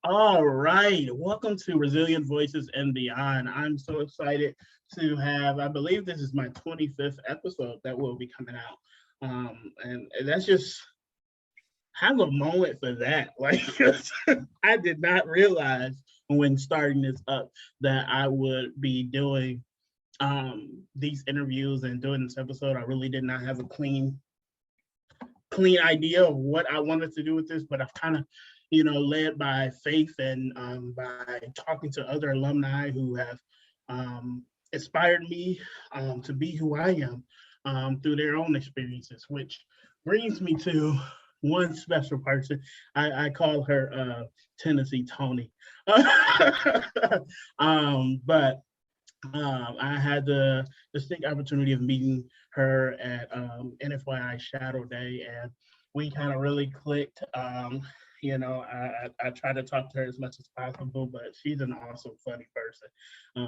All right, welcome to Resilient Voices and Beyond. I'm so excited to have, I believe this is my 25th episode that will be coming out. And that's just have a moment for that. Like, I did not realize when starting this up that I would be doing these interviews and doing this episode. I really did not have a clean idea of what I wanted to do with this, but I've kind of, led by faith and by talking to other alumni who have inspired me to be who I am through their own experiences, which brings me to one special person. I call her Tennessee Tony. But I had the distinct opportunity of meeting her at NFYI Shadow Day, and we kind of really clicked. I try to talk to her as much as possible, but she's an awesome, funny person.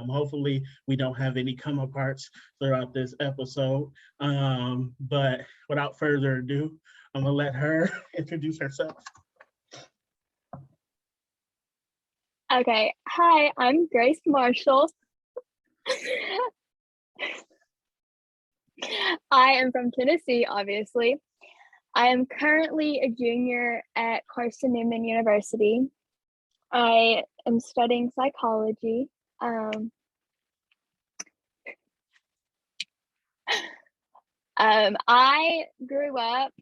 Hopefully, we don't have any come aparts throughout this episode. But without further ado, I'm gonna let her introduce herself. Okay, hi, I'm Grace Marshall. I am from Tennessee, obviously. I am currently a junior at Carson Newman University. I am studying psychology. I grew up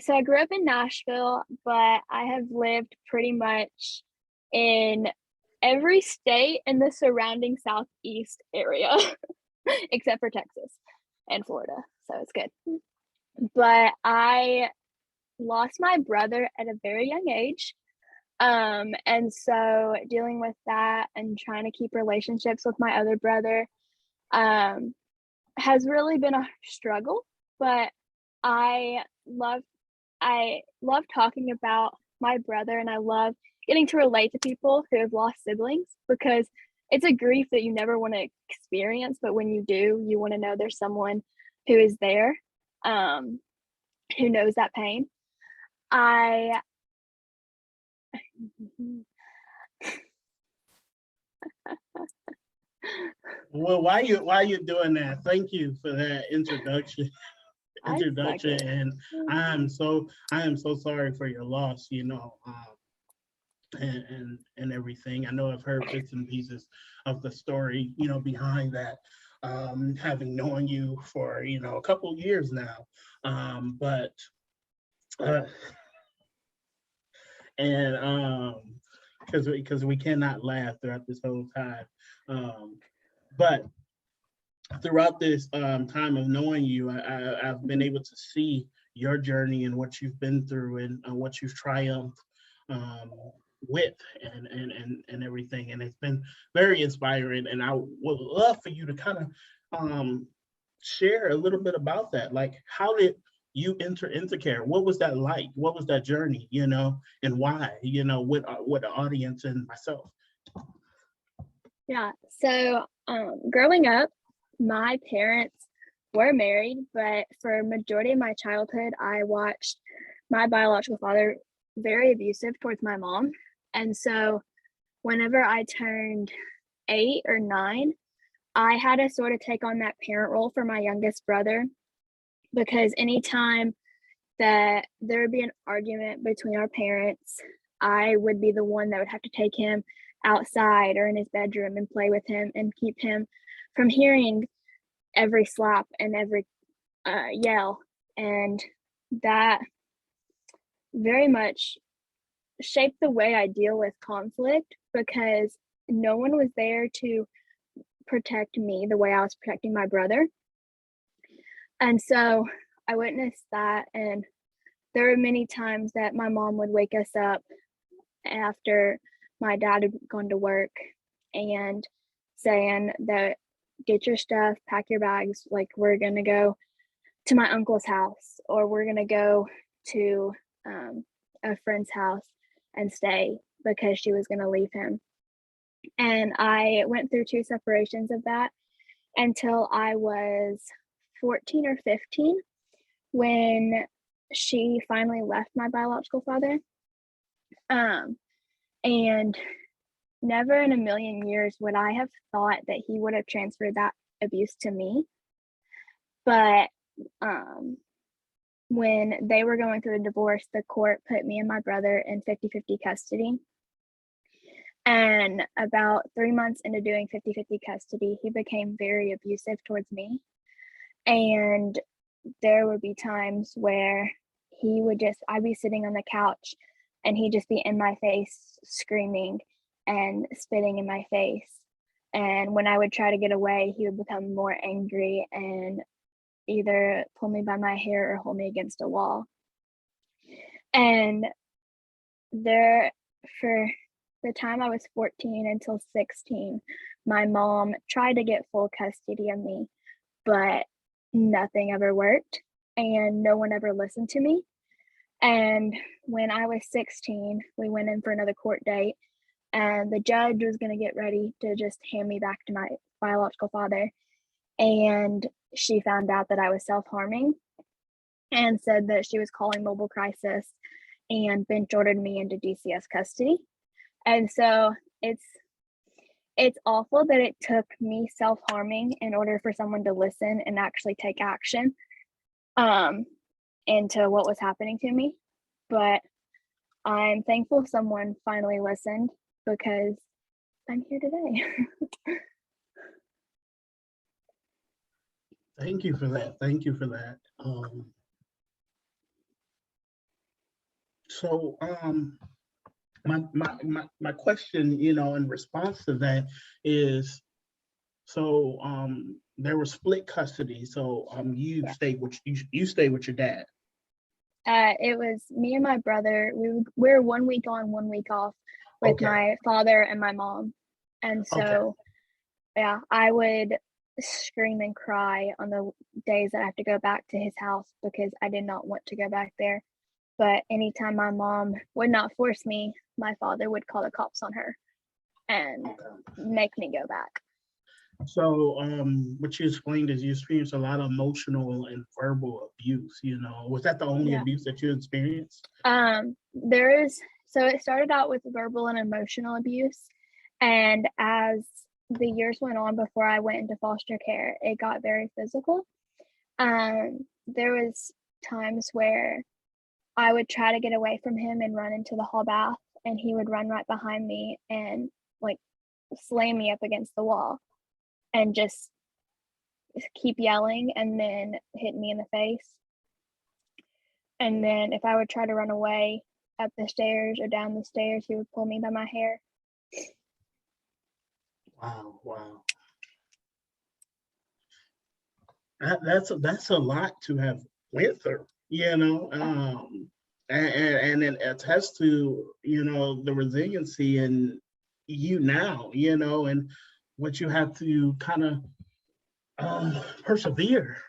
I grew up in Nashville, but I have lived pretty much in every state in the surrounding Southeast area, except for Texas and Florida. So it's good. But I lost my brother at a very young age. And so dealing with that and trying to keep relationships with my other brother has really been a struggle, but I love talking about my brother, and I love getting to relate to people who have lost siblings, because it's a grief that you never want to experience, but when you do, you want to know there's someone who is there, who knows that pain. Well, why you doing that? Thank you for that introduction. And I am so sorry for your loss, and everything. I know I've heard bits and pieces of the story, behind that, having known you for, a couple years now. But because we cannot laugh throughout this whole time. But throughout this time of knowing you, I've been able to see your journey and what you've been through and what you've triumphed with and everything. And it's been very inspiring. And I would love for you to kind of share a little bit about that. Like, how did you enter into care? What was that like? What was that journey, and why, with the audience and myself? Yeah, so growing up, my parents were married, but for a majority of my childhood, I watched my biological father very abusive towards my mom. And so whenever I turned 8 or 9, I had to sort of take on that parent role for my youngest brother, because anytime that there would be an argument between our parents, I would be the one that would have to take him outside or in his bedroom and play with him and keep him from hearing every slap and every yell. And that very much shaped the way I deal with conflict, because no one was there to protect me the way I was protecting my brother. And so I witnessed that, and there were many times that my mom would wake us up after my dad had gone to work and saying that, get your stuff, pack your bags, like, we're gonna go to my uncle's house, or we're gonna go to a friend's house and stay, because she was gonna leave him. And I went through 2 separations of that until I was 14 or 15, when she finally left my biological father. And never in a million years would I have thought that he would have transferred that abuse to me. But when they were going through a divorce, the court put me and my brother in 50-50 custody. And about 3 months into doing 50-50 custody, he became very abusive towards me. And there would be times where I'd be sitting on the couch and he'd just be in my face screaming and spitting in my face. And when I would try to get away, he would become more angry and either pull me by my hair or hold me against a wall. And for the time I was 14 until 16, my mom tried to get full custody of me, but nothing ever worked and no one ever listened to me. And when I was 16, we went in for another court date, and the judge was going to get ready to just hand me back to my biological father. And she found out that I was self-harming and said that she was calling mobile crisis and bench ordered me into DCS custody. And so it's awful that it took me self-harming in order for someone to listen and actually take action into what was happening to me. But I'm thankful someone finally listened because I'm here today. Thank you for that. Thank you for that. So my question, in response to that is, so there was split custody. So you Yeah. stayed with you stayed with your dad. It was me and my brother. We were 1 week on, 1 week off with Okay. my father and my mom. And so, yeah, I would scream and cry on the days that I have to go back to his house because I did not want to go back there. But anytime my mom would not force me, my father would call the cops on her and make me go back. So what you explained is you experienced a lot of emotional and verbal abuse. Was that the only Yeah. abuse that you experienced? So it started out with verbal and emotional abuse. And as the years went on before I went into foster care, it got very physical. There was times where I would try to get away from him and run into the hall bath, and he would run right behind me and like slam me up against the wall and just keep yelling and then hit me in the face. And then if I would try to run away up the stairs or down the stairs, he would pull me by my hair. Wow. That's a lot to have went through, and it attests to, the resiliency in you now, and what you have to kind of persevere.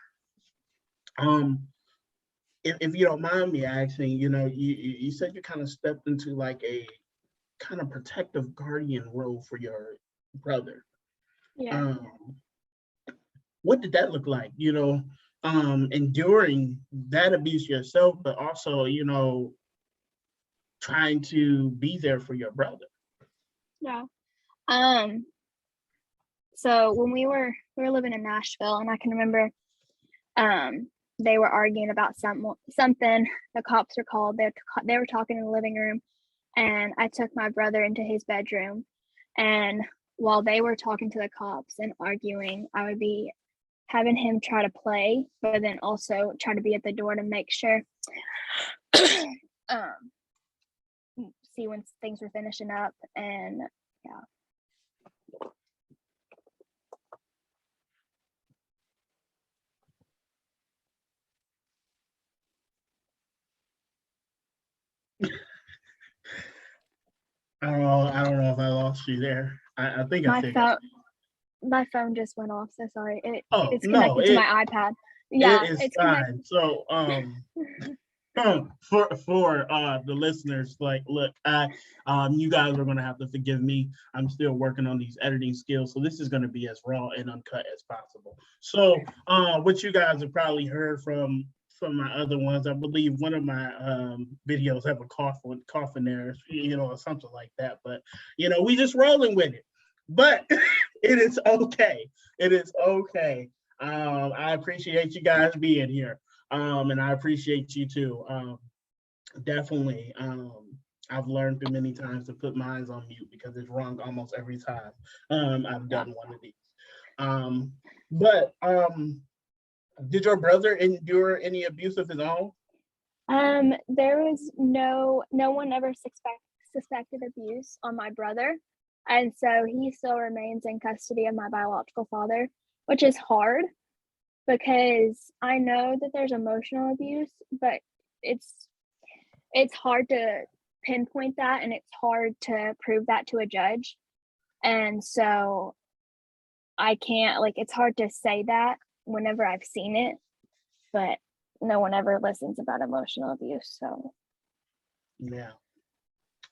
If you don't mind me asking, you said you kind of stepped into like a kind of protective guardian role for your brother. Yeah. What did that look like, enduring that abuse yourself, but also, trying to be there for your brother? Yeah. So when we were living in Nashville, and I can remember they were arguing about something. The cops were called. They were talking in the living room, and I took my brother into his bedroom, and while they were talking to the cops and arguing, I would be having him try to play, but then also try to be at the door to make sure see when things were finishing up. And yeah. I don't know if I lost you there. I think I think my phone just went off, so sorry. It's no, connected to my iPad. Yeah, it is it's fine. connected. So for the listeners, like, look, you guys are gonna have to forgive me. I'm still working on these editing skills, so this is gonna be as raw and uncut as possible. So what you guys have probably heard from some of my other ones. I believe one of my videos have a cough in there, or something like that. But we just rolling with it. But it is okay. It is okay. I appreciate you guys being here, and I appreciate you too. Definitely. I've learned through many times to put mine on mute because it's wrong almost every time I've done one of these. But did your brother endure any abuse of his own? There was no one ever suspected abuse on my brother, and so he still remains in custody of my biological father, which is hard because I know that there's emotional abuse, but it's hard to pinpoint that, and it's hard to prove that to a judge, and so I can't, like, it's hard to say that whenever I've seen it, but no one ever listens about emotional abuse. So Yeah.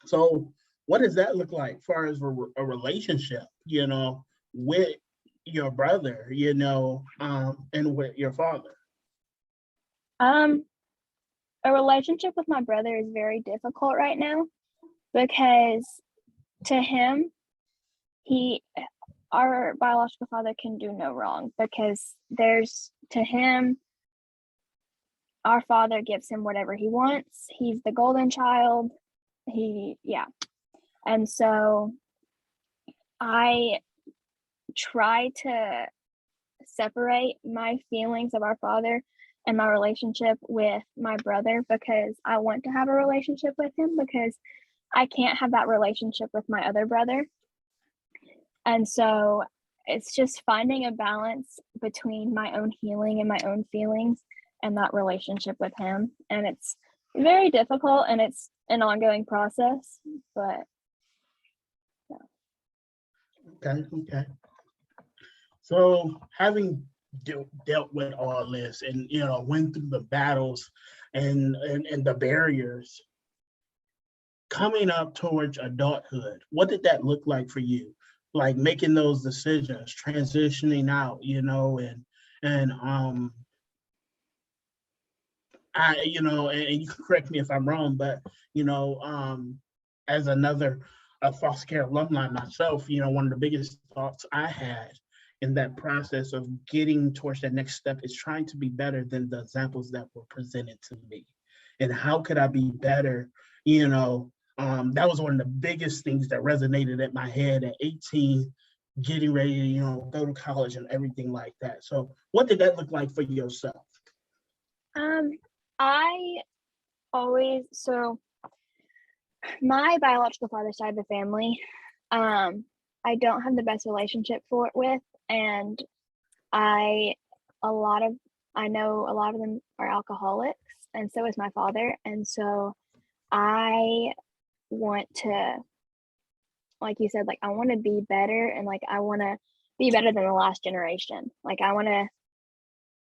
So what does that look like as far as a relationship, with your brother, and with your father? A relationship with my brother is very difficult right now because to him, our biological father can do no wrong because to him, our father gives him whatever he wants. He's the golden child. And so I try to separate my feelings of our father and my relationship with my brother because I want to have a relationship with him because I can't have that relationship with my other brother. And so it's just finding a balance between my own healing and my own feelings and that relationship with him. And it's very difficult and it's an ongoing process, but yeah. Okay. So having dealt with all this and, went through the battles and the barriers coming up towards adulthood, what did that look like for you? Like making those decisions, transitioning out, and and you can correct me if I'm wrong, but as a foster care alumni myself, one of the biggest thoughts I had in that process of getting towards that next step is trying to be better than the examples that were presented to me. And how could I be better? That was one of the biggest things that resonated at my head at 18, getting ready to, go to college and everything like that. So what did that look like for yourself? I my biological father's side of the family, I don't have the best relationship with, and I know a lot of them are alcoholics, and so is my father, and so I want to, like you said, like I want to be better, and like I want to be better than the last generation. Like I want to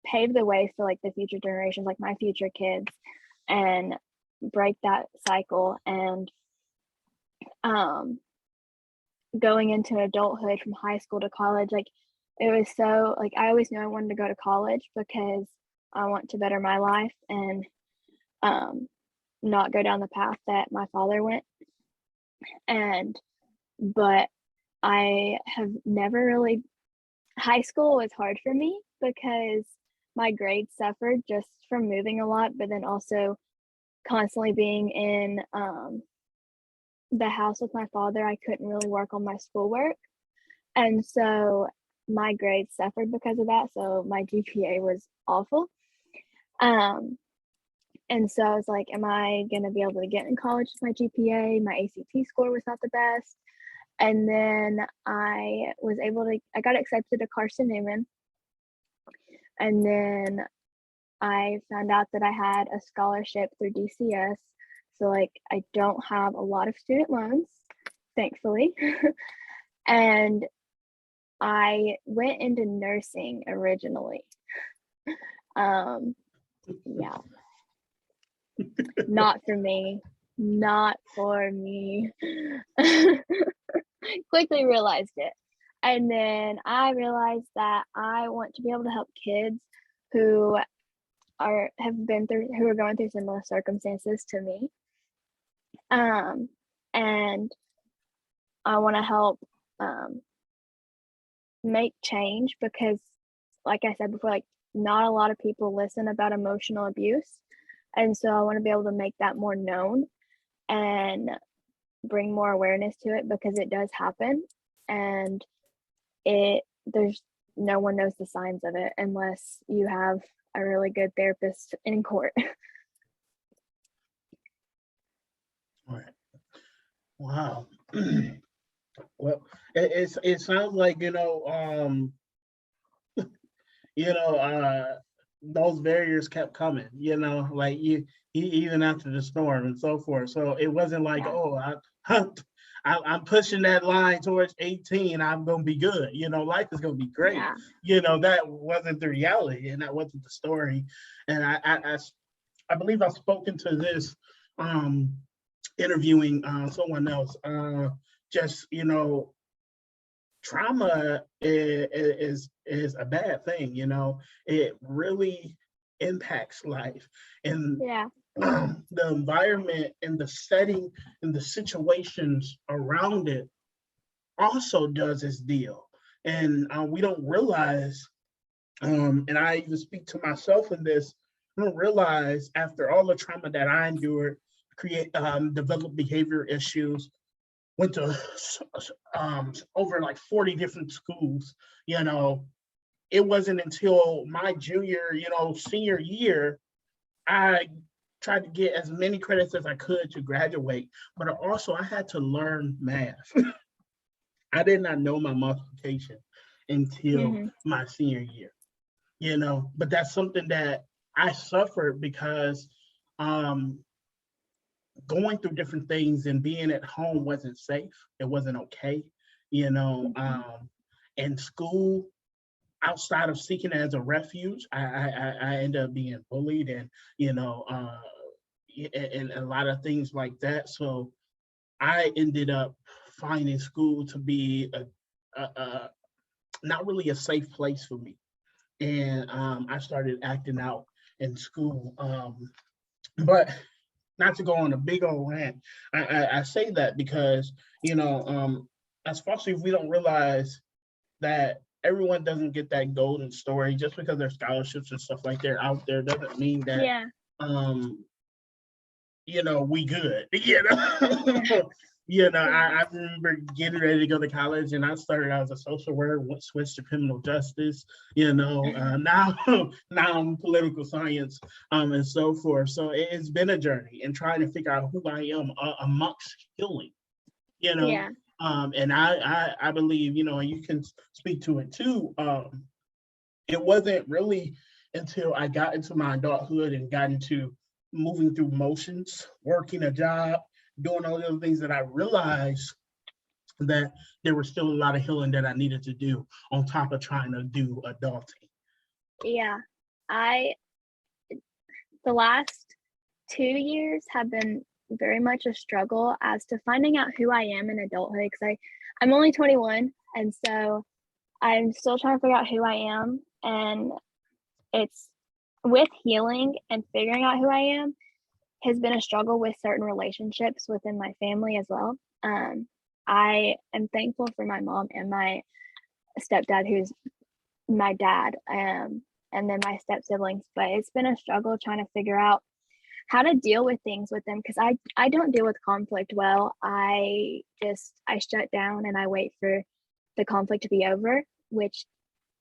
pave the way for like the future generations, like my future kids, and break that cycle. And going into adulthood from high school to college, like it was so, like I always knew I wanted to go to college because I want to better my life and not go down the path that my father went. But I have never really, high school was hard for me because my grades suffered just from moving a lot, but then also constantly being in the house with my father. I couldn't really work on my schoolwork, and so my grades suffered because of that. So my GPA was awful. And so I was like, am I gonna be able to get in college with my GPA? My ACT score was not the best. And then I got accepted to Carson Newman. And then I found out that I had a scholarship through DCS. So like I don't have a lot of student loans, thankfully. And I went into nursing originally. Yeah. Not for me. Not for me. Quickly realized it. And then I realized that I want to be able to help kids who who are going through similar circumstances to me. And I want to help make change because, like I said before, like not a lot of people listen about emotional abuse. And so I want to be able to make that more known and bring more awareness to it because it does happen. And there's no one knows the signs of it unless you have a really good therapist in court. All right. Wow. Well, it sounds like, those barriers kept coming, like even after the storm and so forth. So it wasn't like, Yeah. oh, I'm pushing that line towards 18. I'm gonna be good. Life is gonna be great. Yeah. That wasn't the reality, and that wasn't the story. And I believe I've spoken to this interviewing someone else. Just trauma is a bad thing. It really impacts life, and Yeah. the environment and the setting and the situations around it also does its deal. And we don't realize, and I even speak to myself in this, I don't realize after all the trauma that I endured, developed behavior issues, went to over like 40 different schools. It wasn't until my senior year, I tried to get as many credits as I could to graduate, but also I had to learn math. I did not know my multiplication until my senior year, but that's something that I suffered because going through different things and being at home wasn't safe. It wasn't okay, in school, outside of seeking as a refuge, I ended up being bullied and, and a lot of things like that. So I ended up finding school to be a not really a safe place for me. And I started acting out in school. But not to go on a big old rant, I say that because, especially if we don't realize that everyone doesn't get that golden story. Just because there's scholarships and stuff like that out there doesn't mean that, we good. I remember getting ready to go to college, and I started out as a social worker, switched to criminal justice. Now I'm political science, and so forth. So it's been a journey and trying to figure out who I am amongst healing. Yeah. And I believe, and you can speak to it too. It wasn't really until I got into my adulthood and got into moving through motions, working a job, doing all the other things that I realized that there was still a lot of healing that I needed to do on top of trying to do adulting. Yeah. The last 2 years have been very much a struggle as to finding out who I am in adulthood because I'm only 21, and so I'm still trying to figure out who I am. And it's with healing and figuring out who I am has been a struggle with certain relationships within my family as well. I am thankful for my mom and my stepdad, who's my dad, and then my step siblings. But it's been a struggle trying to figure out how to deal with things with them because I don't deal with conflict well. I shut down and I wait for the conflict to be over, which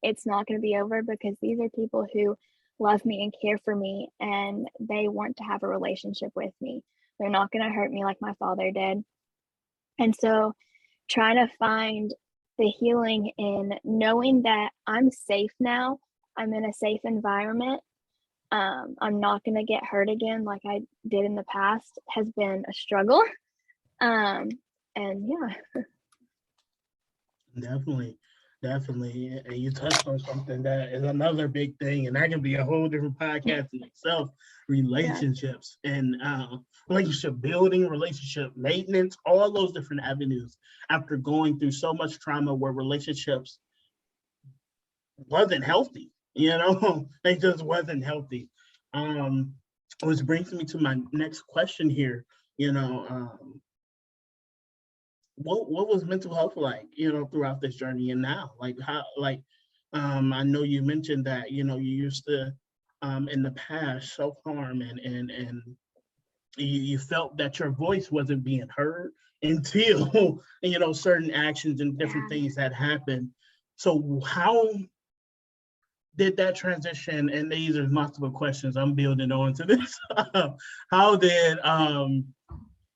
it's not going to be over because these are people who love me and care for me, and they want to have a relationship with me. They're not going to hurt me like my father did. And so trying to find the healing in knowing that I'm safe now, I'm in a safe environment, I'm not going to get hurt again like I did in the past has been a struggle. And yeah. Definitely. And you touched on something that is another big thing, and that can be a whole different podcast in itself. Relationships and relationship building, relationship maintenance, all those different avenues after going through so much trauma where relationships wasn't healthy, they just wasn't healthy. which brings me to my next question here. You know, what was mental health like, throughout this journey and now? Like how, like, I know you mentioned that, you used to, in the past, self-harm and you felt that your voice wasn't being heard until, certain actions and different Yeah. things had happened. So how did that transition, and these are multiple questions I'm building on to this, how did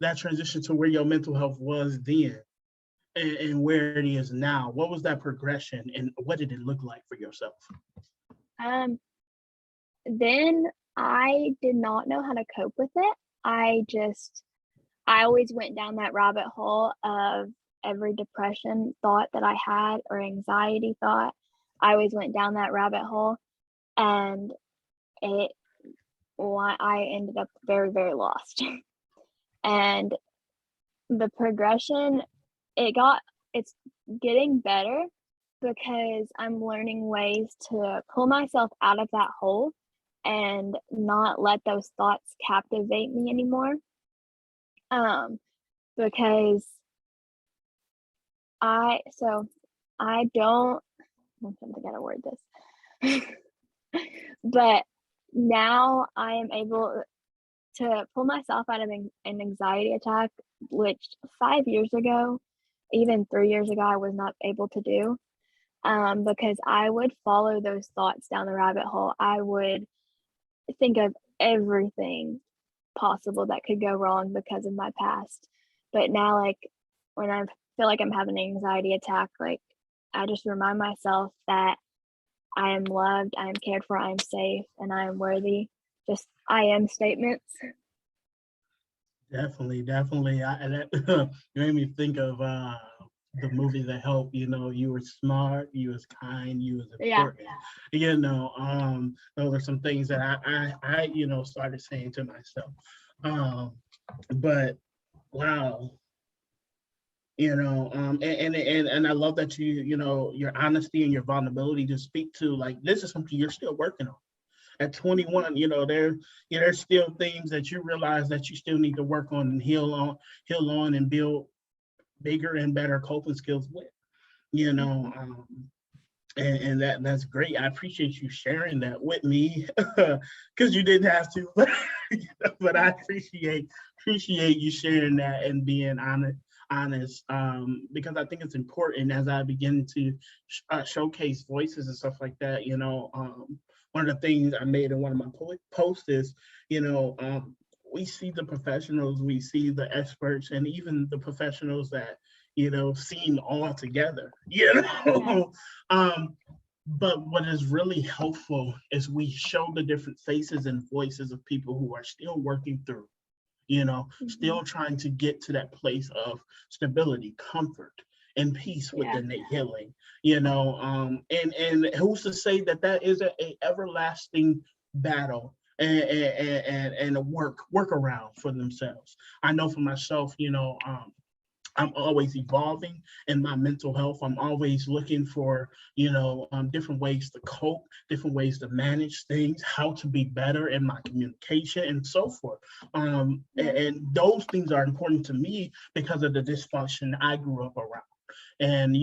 that transition to where your mental health was then and where it is now? What was that progression and what did it look like for yourself? Um, then I did not know how to cope with it. I always went down that rabbit hole of every depression thought that I had or anxiety thought. I always went down that rabbit hole, and it I ended up very, very lost. And the progression, it's getting better because I'm learning ways to pull myself out of that hole and not let those thoughts captivate me anymore. Because I don't I'm trying to get a word this. But now I am able to pull myself out of an anxiety attack, which 5 years ago, even 3 years ago, I was not able to do. Because I would follow those thoughts down the rabbit hole. I would think of everything possible that could go wrong because of my past. But now, like, when I feel like I'm having an anxiety attack, like, I just remind myself that I am loved, I am cared for, I am safe, and I am worthy. Just I am statements. Definitely, definitely. That you made me think of the movie The Help. You were smart, you was kind, you was Yeah. important. Those are some things that I started saying to myself. But wow, and I love that your honesty and your vulnerability to speak to, like, this is something you're still working on. At 21, there's still things that you realize that you still need to work on and heal on and build bigger and better coping skills with. And that's great. I appreciate you sharing that with me because you didn't have to, but I appreciate you sharing that and being honest, because I think it's important as I begin to showcase voices and stuff like that. One of the things I made in one of my posts is, we see the professionals, we see the experts, and even the professionals that seem all together. But what is really helpful is we show the different faces and voices of people who are still working through, still trying to get to that place of stability, comfort, and peace within the healing, and who's to say that that isn't a everlasting battle and a workaround for themselves. I know for myself, I'm always evolving in my mental health. I'm always looking for, different ways to cope, different ways to manage things, how to be better in my communication and so forth. And those things are important to me because of the dysfunction I grew up around. And,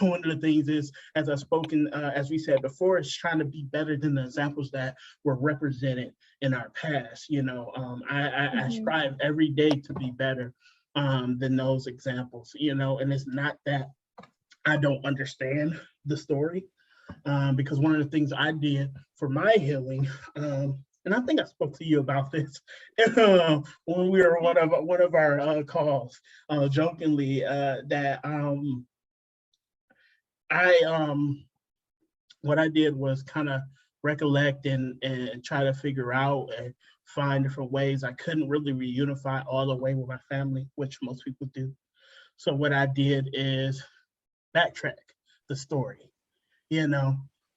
one of the things is, as I've spoken, as we said before, is trying to be better than the examples that were represented in our past. I strive every day to be better than those examples, and it's not that I don't understand the story, because one of the things I did for my healing, and I think I spoke to you about this when we were on one of our calls, jokingly, that what I did was kind of recollect and try to figure out and find different ways. I couldn't really reunify all the way with my family, which most people do. So what I did is backtrack the story,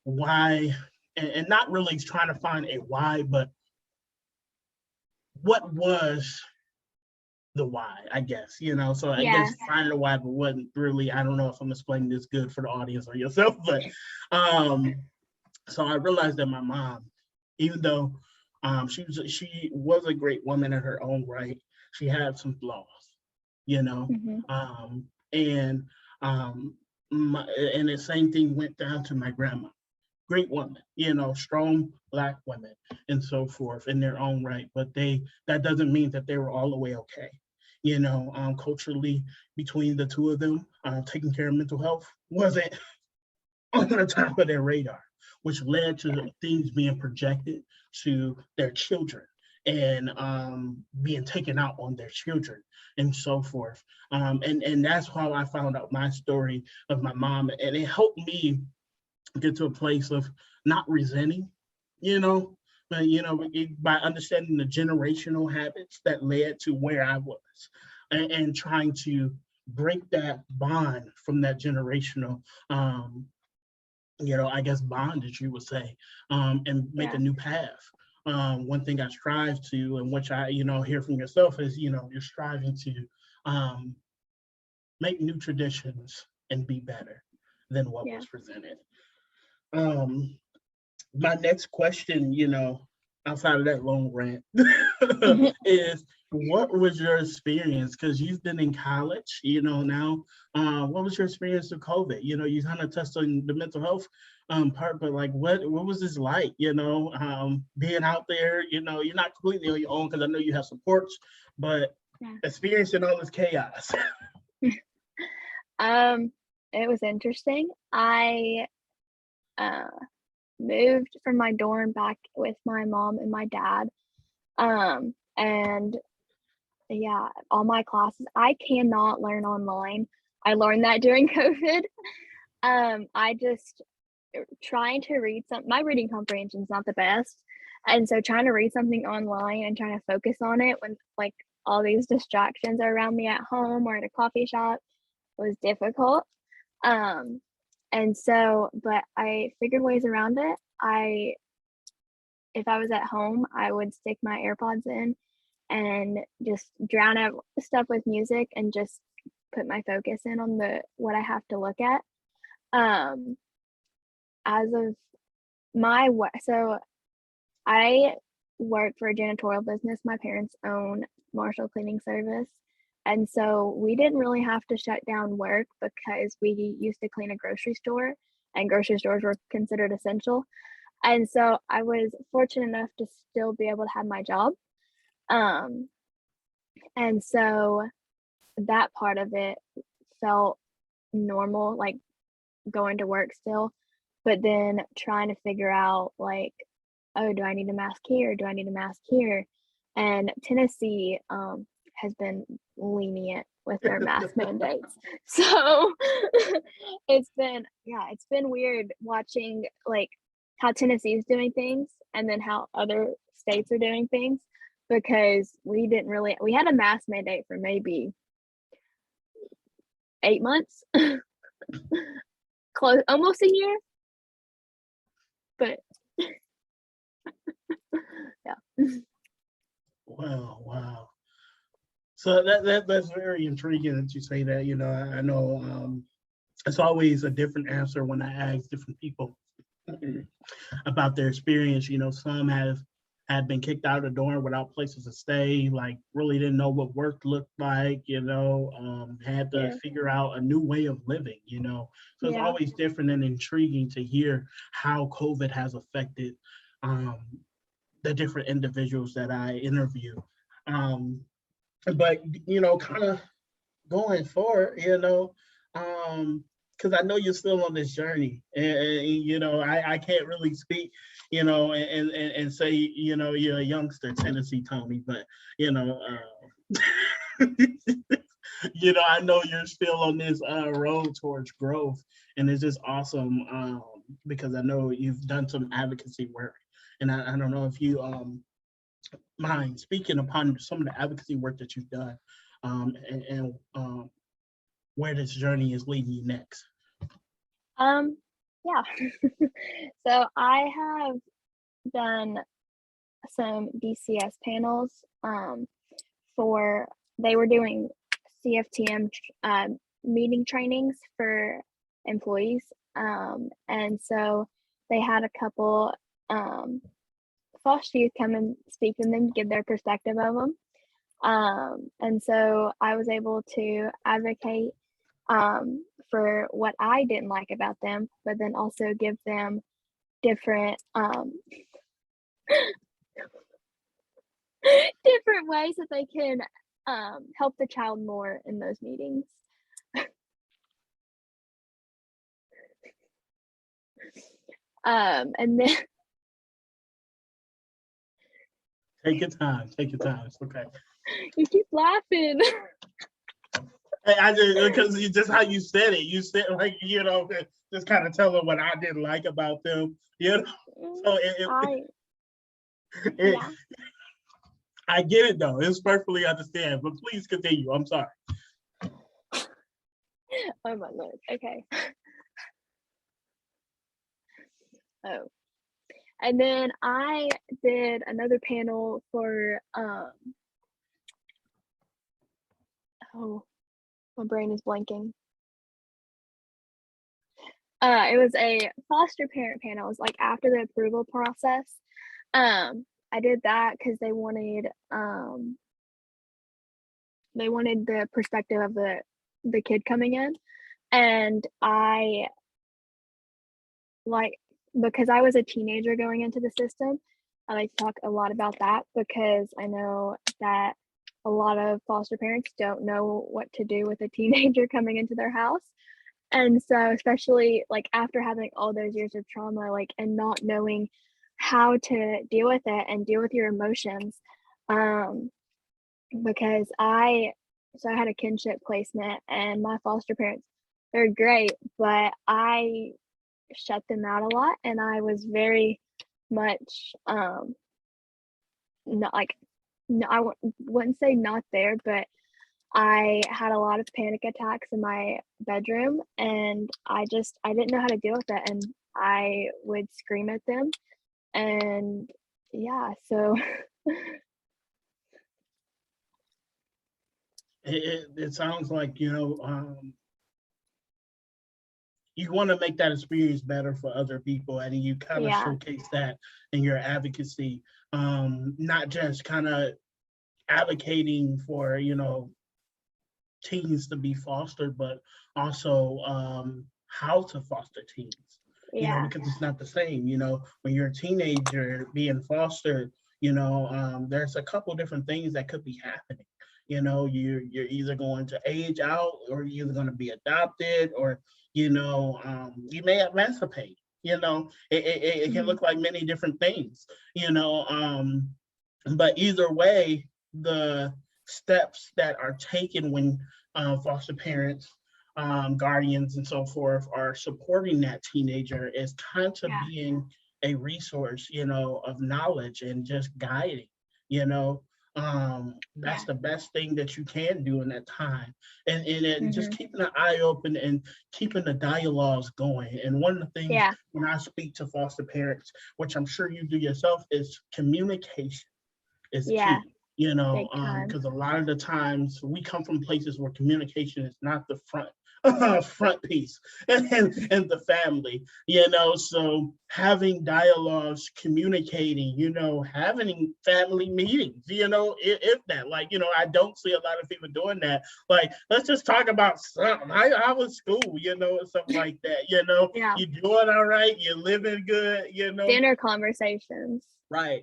why, and not really trying to find a why, but what was the why, I guess, so I guess finding a why, but wasn't really, I don't know if I'm explaining this good for the audience or yourself, but so I realized that my mom, even though She was a great woman in her own right. She had some flaws, you know, Hmm. and and the same thing went down to my grandma. Great woman, strong Black women and so forth in their own right. But that doesn't mean that they were all the way okay. Culturally, between the two of them, taking care of mental health wasn't on the top of their radar, which led to things being projected to their children and being taken out on their children and so forth. And that's how I found out my story of my mom, and it helped me get to a place of not resenting, you know, but by understanding the generational habits that led to where I was, and trying to break that bond from that generational, I guess bondage you would say, and make a Yeah. new path. One thing I strive to, and which I, hear from yourself is, you're striving to um, make new traditions and be better than what Yeah. was presented. Um, my next question, outside of that long rant, is what was your experience? Because you've been in college, now. What was your experience with COVID? You kind of touched on the mental health part, but like, what was this like? Being out there. You're not completely on your own because I know you have supports, but Yeah. experiencing all this chaos. Um, it was interesting. I uh moved from my dorm back with my mom and my dad. And yeah, all my classes, I cannot learn online. I learned that during COVID. I just trying to read my reading comprehension is not the best. And so trying to read something online and trying to focus on it when like all these distractions are around me at home or at a coffee shop was difficult. Um, and so, but I figured ways around it. If I was at home, I would stick my AirPods in and just drown out stuff with music and just put my focus in on the what I have to look at. Um, as of so I work for a janitorial business. My parents own Marshall Cleaning Service. And so we didn't really have to shut down work because we used to clean a grocery store and grocery stores were considered essential. And so I was fortunate enough to still be able to have my job. Um, and so that part of it felt normal, like going to work still, but then trying to figure out like, oh, do I need a mask here? Do I need a mask here? And Tennessee has been lenient with their mask mandates. So it's been weird watching like how Tennessee is doing things and then how other states are doing things because we had a mask mandate for maybe 8 months, close almost a year, but yeah. Wow. So that's very intriguing that you say that. I know it's always a different answer when I ask different people about their experience. Some had been kicked out of the dorm without places to stay, like really didn't know what work looked like, had to Yeah. figure out a new way of living. So it's Yeah. always different and intriguing to hear how COVID has affected um, the different individuals that I interview. Um, but kind of going forward, because I know you're still on this journey, and I can't really speak, and say you're a youngster, Tennessee Tony, but I know you're still on this road towards growth, and it's just awesome because I know you've done some advocacy work, and I don't know if you mind speaking upon some of the advocacy work that you've done, and where this journey is leading you next. Um, yeah. So I have done some DCS panels for they were doing CFTM meeting trainings for employees. And so they had a couple foster youth come and speak and then give their perspective of them. And so I was able to advocate for what I didn't like about them, but then also give them different different ways that they can help the child more in those meetings. And then Take your time. Take your time. It's okay. you keep laughing. Hey, I just because you just how you said it. You said like just kind of tell them what I didn't like about them. So Yeah. I get it though. It's perfectly understand. But please continue. I'm sorry. Oh my Lord. Okay. Oh. And then I did another panel for oh, my brain is blanking. It was a foster parent panel. It was like after the approval process. I did that because they wanted the perspective of the kid coming in, and I like because I was a teenager going into the system. I like to talk a lot about that because I know that a lot of foster parents don't know what to do with a teenager coming into their house. And so especially like after having all those years of trauma, like and not knowing how to deal with it and deal with your emotions. Because I had a kinship placement and my foster parents, they're great, but I shut them out a lot and I was very much not like no, I wouldn't say not there, but I had a lot of panic attacks in my bedroom and I didn't know how to deal with it and I would scream at them and yeah, so It sounds like you want to make that experience better for other people, and you kind of yeah. showcase that in your advocacy, not just kind of advocating for teens to be fostered, but also how to foster teens. Yeah. Because it's not the same. When you're a teenager being fostered, there's a couple different things that could be happening. You're either going to age out, or you're either going to be adopted, or you may emancipate. It can look like many different things. But either way, the steps that are taken when foster parents, guardians, and so forth are supporting that teenager is kind of being a resource, of knowledge and just guiding. That's the best thing that you can do in that time, and just keeping an eye open and keeping the dialogues going. And one of the things when I speak to foster parents, which I'm sure you do yourself, is communication is key. Because a lot of the times we come from places where communication is not the front piece and the family, so having dialogues, communicating, having family meetings, if that, I don't see a lot of people doing that. Like, let's just talk about something. How was school, or something like that, you doing all right, you're living good, Dinner conversations. Right.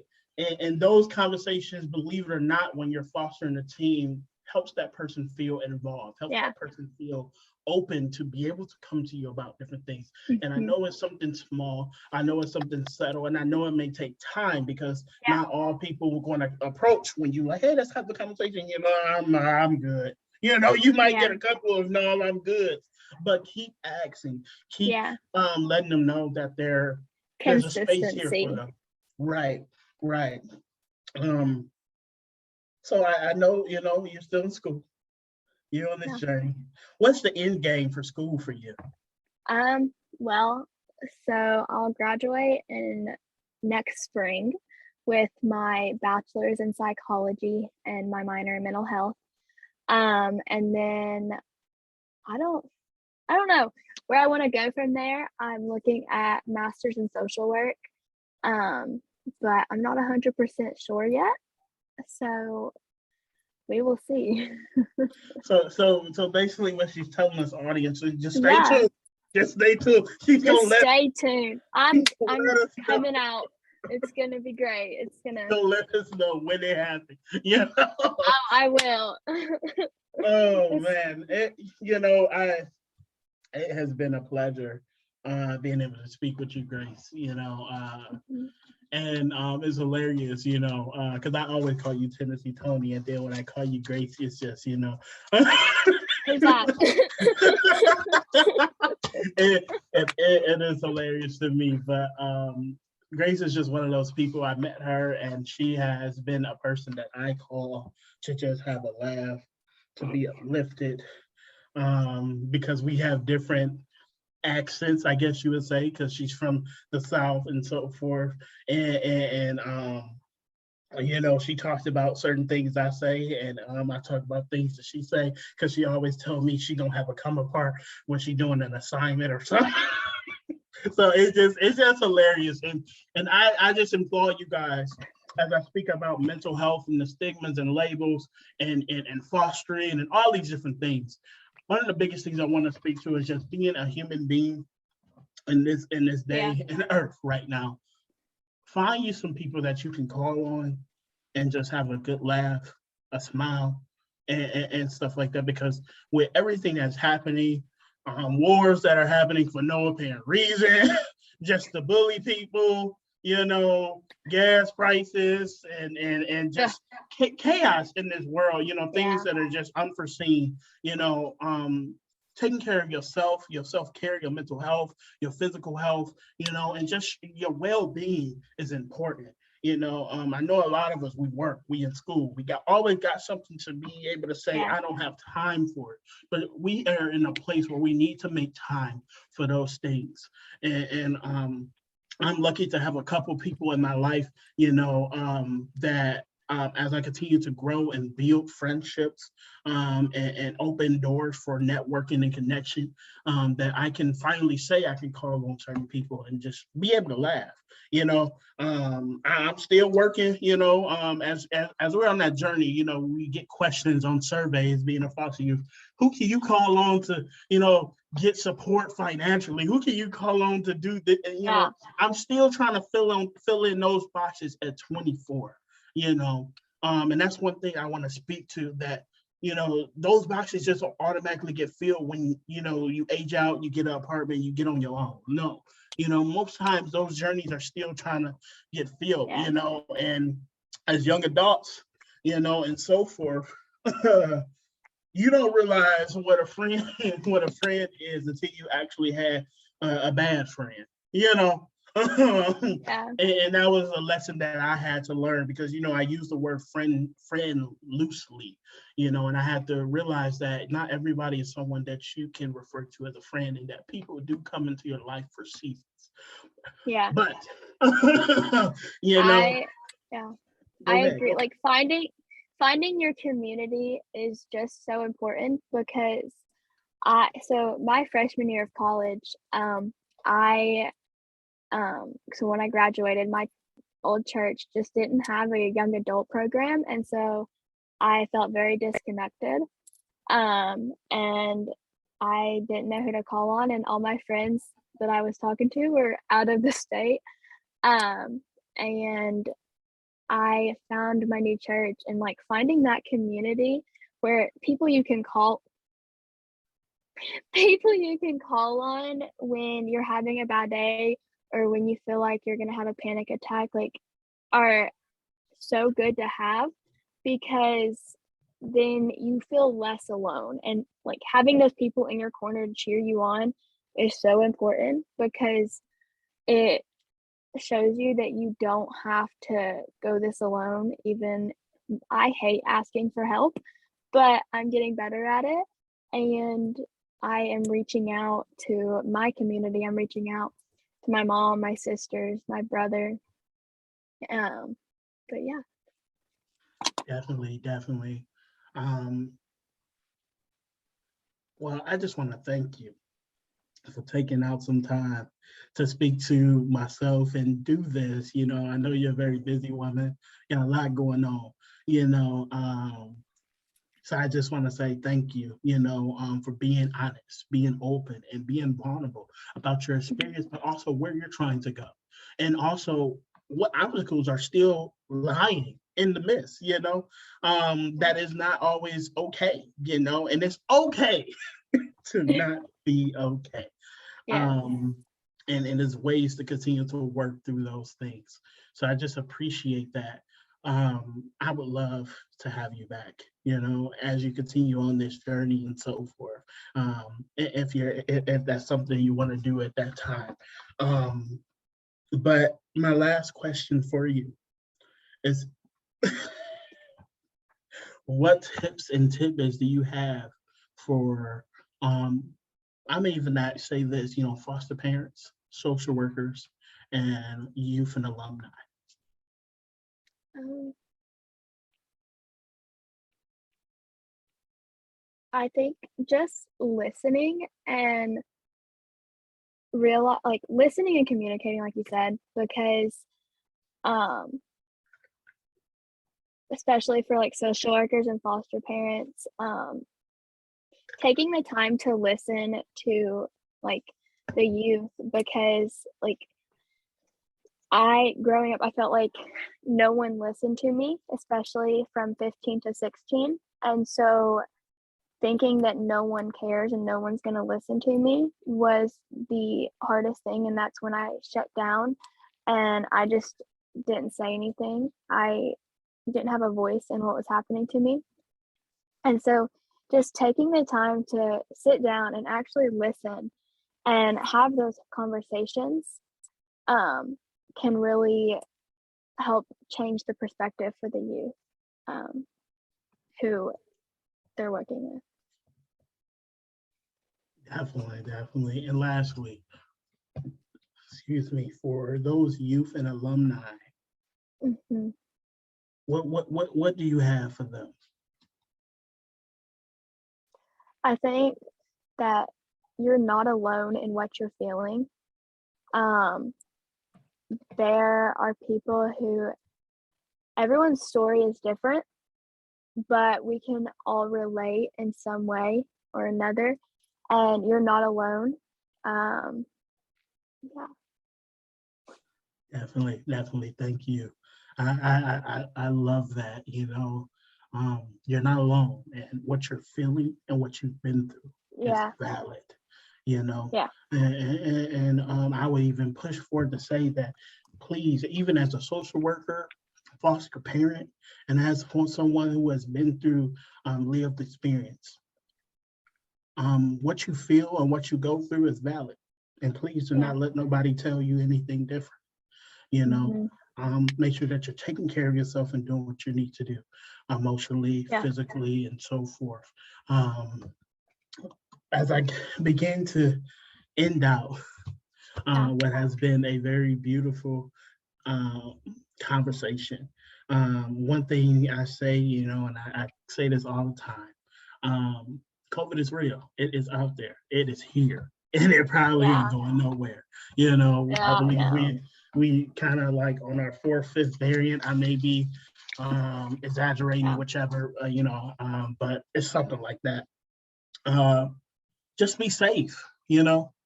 And those conversations, believe it or not, when you're fostering a team, helps that person feel involved, helps that person feel open to be able to come to you about different things. And I know it's something small, I know it's something subtle, and I know it may take time because not all people are going to approach when you like, hey, let's have the conversation, I'm good. You might get a couple of no, I'm good. But keep asking, keep letting them know that there's a space here for them. Right. So I know, you're still in school. You're on this journey. What's the end game for school for you? Well, so I'll graduate in next spring with my bachelor's in psychology and my minor in mental health. And then I don't know where I want to go from there. I'm looking at master's in social work. but I'm not 100% sure yet. So we will see. So basically what she's telling us, audience, is just stay Yeah, tuned. Just stay tuned. She's just gonna let stay tuned. I'm us know. coming out. It's gonna be great. It's gonna. She'll let us know when it happens. You know? Oh, I will. Oh man. It has been a pleasure being able to speak with you, Grace. And it's hilarious, because I always call you Tennessee Tony, and then when I call you Grace, it's just, Who's that? it is hilarious to me. But Grace is just one of those people. I met her, and she has been a person that I call to just have a laugh, to be uplifted, because we have different accents, I guess you would say, because she's from the South and so forth. And she talks about certain things I say, and I talk about things that she say, because she always tells me she gonna have a come apart when she doing an assignment or something. So it's just hilarious, and I just implore you guys, as I speak about mental health and the stigmas and labels and fostering and all these different things. One of the biggest things I want to speak to is just being a human being in this day and earth right now. Find you some people that you can call on and just have a good laugh, a smile, and stuff like that. Because with everything that's happening, wars that are happening for no apparent reason, just to bully people, gas prices and just chaos in this world, things that are just unforeseen, taking care of yourself, your self-care, your mental health, your physical health, and just your well-being is important. I know a lot of us, we work, we in school, we always got something to be able to say, I don't have time for it. But we are in a place where we need to make time for those things. And I'm lucky to have a couple people in my life, that as I continue to grow and build friendships, and open doors for networking and connection, that I can finally say I can call on certain people and just be able to laugh. I'm still working, as we're on that journey, we get questions on surveys being a foster youth. Who can you call on to, get support financially? Who can you call on to do that? I'm still trying to fill in those boxes at 24, and that's one thing I want to speak to, that, those boxes just automatically get filled when, you age out, you get an apartment, you get on your own. No, most times those journeys are still trying to get filled, and as young adults, and so forth, you don't realize what a friend is until you actually had a bad friend, and that was a lesson that I had to learn, because I use the word friend loosely, and I had to realize that not everybody is someone that you can refer to as a friend, and that people do come into your life for seasons. Yeah. But I agree. Like finding your community is just so important, because so my freshman year of college, so when I graduated, my old church just didn't have a young adult program, and so I felt very disconnected. And I didn't know who to call on, and all my friends that I was talking to were out of the state. And I found my new church, and like finding that community where people you can call on when you're having a bad day, or when you feel like you're going to have a panic attack, like, are so good to have, because then you feel less alone, and like having those people in your corner to cheer you on is so important, because it shows you that you don't have to go this alone. Even I hate asking for help, but I'm getting better at it, and I am reaching out to my community. I'm reaching out to my mom, my sisters, my brother. But yeah. Definitely. Well, I just want to thank you for taking out some time to speak to myself and do this. I know you're a very busy woman, got a lot going on, you know. So I just want to say thank you, for being honest, being open, and being vulnerable about your experience, but also where you're trying to go. And also what obstacles are still lying in the midst, that is not always okay, and it's okay to not be okay. Yeah. And there's ways to continue to work through those things. So I just appreciate that. I would love to have you back, as you continue on this journey and so forth. If that's something you want to do at that time. But my last question for you is, what tips and tidbits do you have for I may even not say this, foster parents, social workers, and youth and alumni? Um, I think just listening and listening and communicating, like you said, because um, especially for like social workers and foster parents, taking the time to listen to like the youth, because like growing up, I felt like no one listened to me, especially from 15 to 16. And so thinking that no one cares and no one's going to listen to me was the hardest thing. And that's when I shut down and I just didn't say anything. I didn't have a voice in what was happening to me. And so just taking the time to sit down and actually listen and have those conversations um, can really help change the perspective for the youth who they're working with. Definitely, definitely. And lastly, excuse me, for those youth and alumni, Mhm. what do you have for them? I think that you're not alone in what you're feeling. Um, there are people who everyone's story is different, but we can all relate in some way or another, and you're not alone. Um, yeah. Definitely, definitely. Thank you. I love that. You're not alone, and what you're feeling and what you've been through is Yeah. valid. You know, Yeah. and I would even push forward to say that, please, even as a social worker, foster parent, and as for someone who has been through lived experience, what you feel and what you go through is valid, and please do Yeah. not let nobody tell you anything different. you know Mhm. Make sure that you're taking care of yourself and doing what you need to do emotionally, Yeah. physically, and so forth. As I begin to end out Yeah. what has been a very beautiful uh, conversation, one thing I say, and I say this all the time, COVID is real. It is out there. It is here. And it probably Yeah. ain't going nowhere. I Yeah. believe No. we kind of like on our fourth, fifth variant. I may be exaggerating, Yeah. whichever, but it's something like that. Uh, just be safe, Yeah.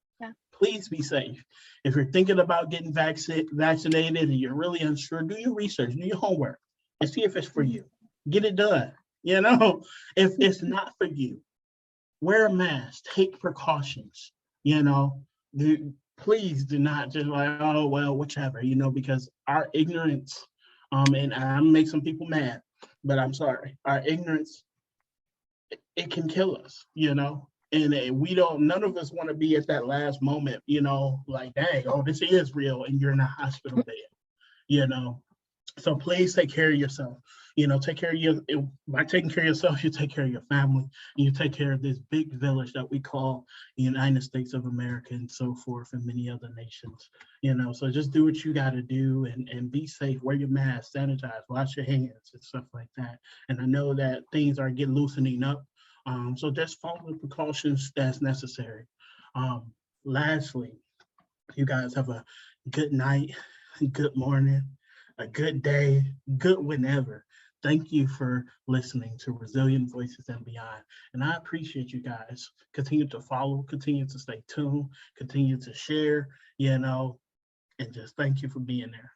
please be safe. If you're thinking about getting vaccinated and you're really unsure, do your research, do your homework, and see if it's for Mhm. you. Get it done. If it's not for you, wear a mask, take precautions. You know, please do not just like, oh well, whichever. Because our ignorance, and I make some people mad, but I'm sorry, our ignorance, it can kill us. And we don't. None of us want to be at that last moment. Like, dang, oh, this is real, and you're in a hospital bed. You know, so please take care of yourself. Take care of you. By taking care of yourself, you take care of your family, and you take care of this big village that we call the United States of America and so forth, and many other nations. So just do what you got to do, and be safe. Wear your mask, sanitize, wash your hands, and stuff like that. And I know that things are getting loosening up. So just follow the precautions that's necessary. Um, lastly, you guys have a good night, good morning, a good day, good whenever. Thank you for listening to Resilient Voices and Beyond. And I appreciate you guys. Continue to follow, continue to stay tuned, continue to share, and just thank you for being there.